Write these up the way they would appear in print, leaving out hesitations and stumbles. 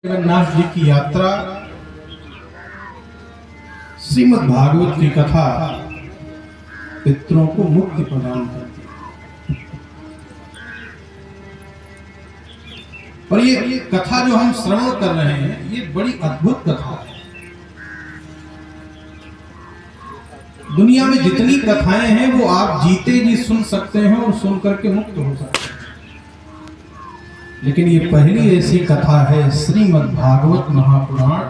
जगन्नाथ जी की यात्रा, श्रीमद् भागवत की कथा पितरों को मुक्ति प्रदान करती है। और ये कथा जो हम श्रवण कर रहे हैं, ये बड़ी अद्भुत कथा है। दुनिया में जितनी कथाएं हैं वो आप जीते जी सुन सकते हैं और सुन करके मुक्त हो सकते हैं, लेकिन ये पहली ऐसी कथा है श्रीमद् भागवत महापुराण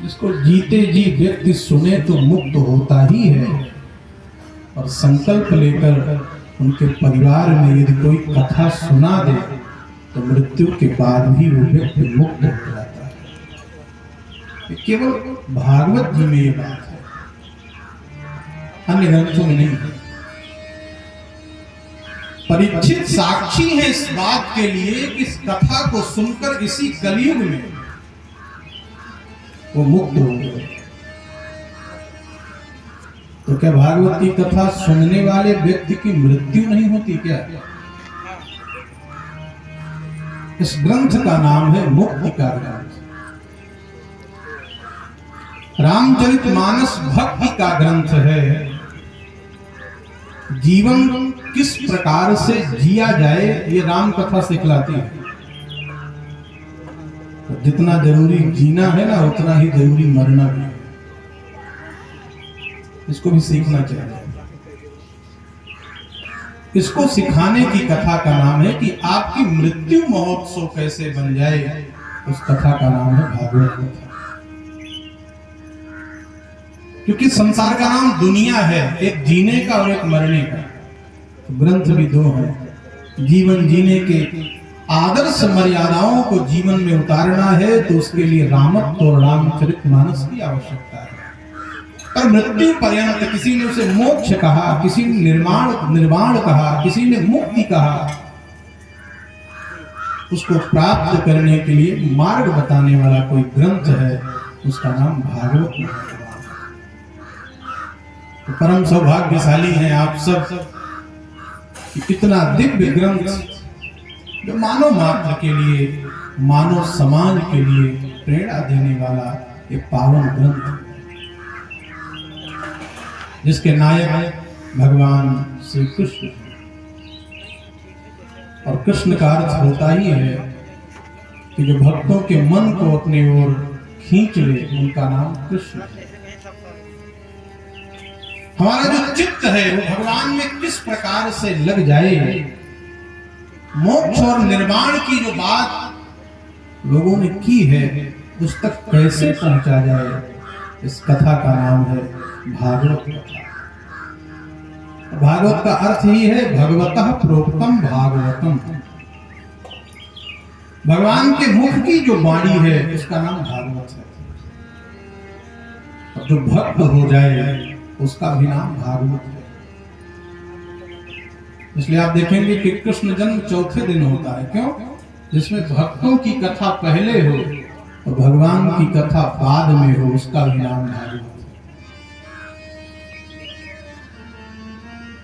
जिसको जीते जी व्यक्ति सुने तो मुक्त होता ही है। और संकल्प लेकर उनके परिवार में यदि कोई कथा सुना दे तो मृत्यु के बाद भी वो व्यक्ति मुक्त हो जाता है। ये केवल भागवत जी में ये बात है, अन्य ग्रंथों में नहीं है। परीक्षित साक्षी है इस बात के लिए कि इस कथा को सुनकर इसी कलयुग में वो मुक्त हो गए। तो क्या भागवत की कथा सुनने वाले व्यक्ति की मृत्यु नहीं होती क्या? इस ग्रंथ का नाम है मुक्ति का ग्रंथ। रामचरितमानस भक्ति का ग्रंथ है। जीवन किस प्रकार से जिया जाए ये राम कथा सिखलाती है। तो जितना जरूरी जीना है ना, उतना ही जरूरी मरना भी है। इसको भी सीखना चाहिए। इसको सिखाने की कथा का नाम है कि आपकी मृत्यु महोत्सव कैसे बन जाए। उस कथा का नाम है भागवत कथा। क्योंकि संसार का नाम दुनिया है, एक जीने का और एक मरने का। तो ग्रंथ भी दो हैं। जीवन जीने के आदर्श मर्यादाओं को जीवन में उतारना है तो उसके लिए रामत्व और रामचरितमानस की आवश्यकता है। और मृत्यु पर्यंत किसी ने उसे मोक्ष कहा, किसी ने निर्वाण कहा, किसी ने मुक्ति कहा। उसको प्राप्त करने के लिए मार्ग बताने वाला कोई ग्रंथ है, उसका नाम भागवत है। तो परम सौभाग्यशाली हैं आप सब कि इतना दिव्य ग्रंथ जो मानव मात्र के लिए, मानव समाज के लिए प्रेरणा देने वाला एक पावन ग्रंथ, जिसके नायक भगवान श्री कृष्ण। और कृष्ण का अर्थ होता ही है कि जो भक्तों के मन को अपने ओर खींच ले, उनका नाम कृष्ण है। हमारा जो चित्त है वो भगवान में किस प्रकार से लग जाए, मोक्ष और निर्वाण की जो बात लोगों ने की है उस तक कैसे पहुंचा जाए, इस कथा का नाम है भागवत कथा। भागवत का अर्थ ही है भगवतः प्रोक्तम भागवतम। भगवान के मुख की जो वाणी है उसका नाम भागवत है। और जो भक्त हो जाए उसका भी नाम भागवत है। इसलिए आप देखेंगे कि कृष्ण जन्म चौथे दिन होता है। क्यों? जिसमें भक्तों की कथा पहले हो और भगवान की कथा बाद में हो, उसका भी नाम भागवत है।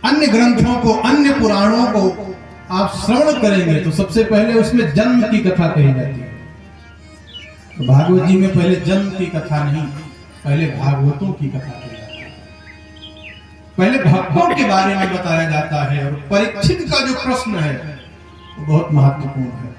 अन्य ग्रंथों को, अन्य पुराणों को आप श्रवण करेंगे तो सबसे पहले उसमें जन्म की कथा कही जाती है। तो भागवत जी में पहले जन्म की कथा नहीं, पहले भागवतों की कथा कही जाती है। पहले भक्तों के बारे में बताया जाता है। और परीक्षित का जो प्रश्न है वो बहुत महत्वपूर्ण है।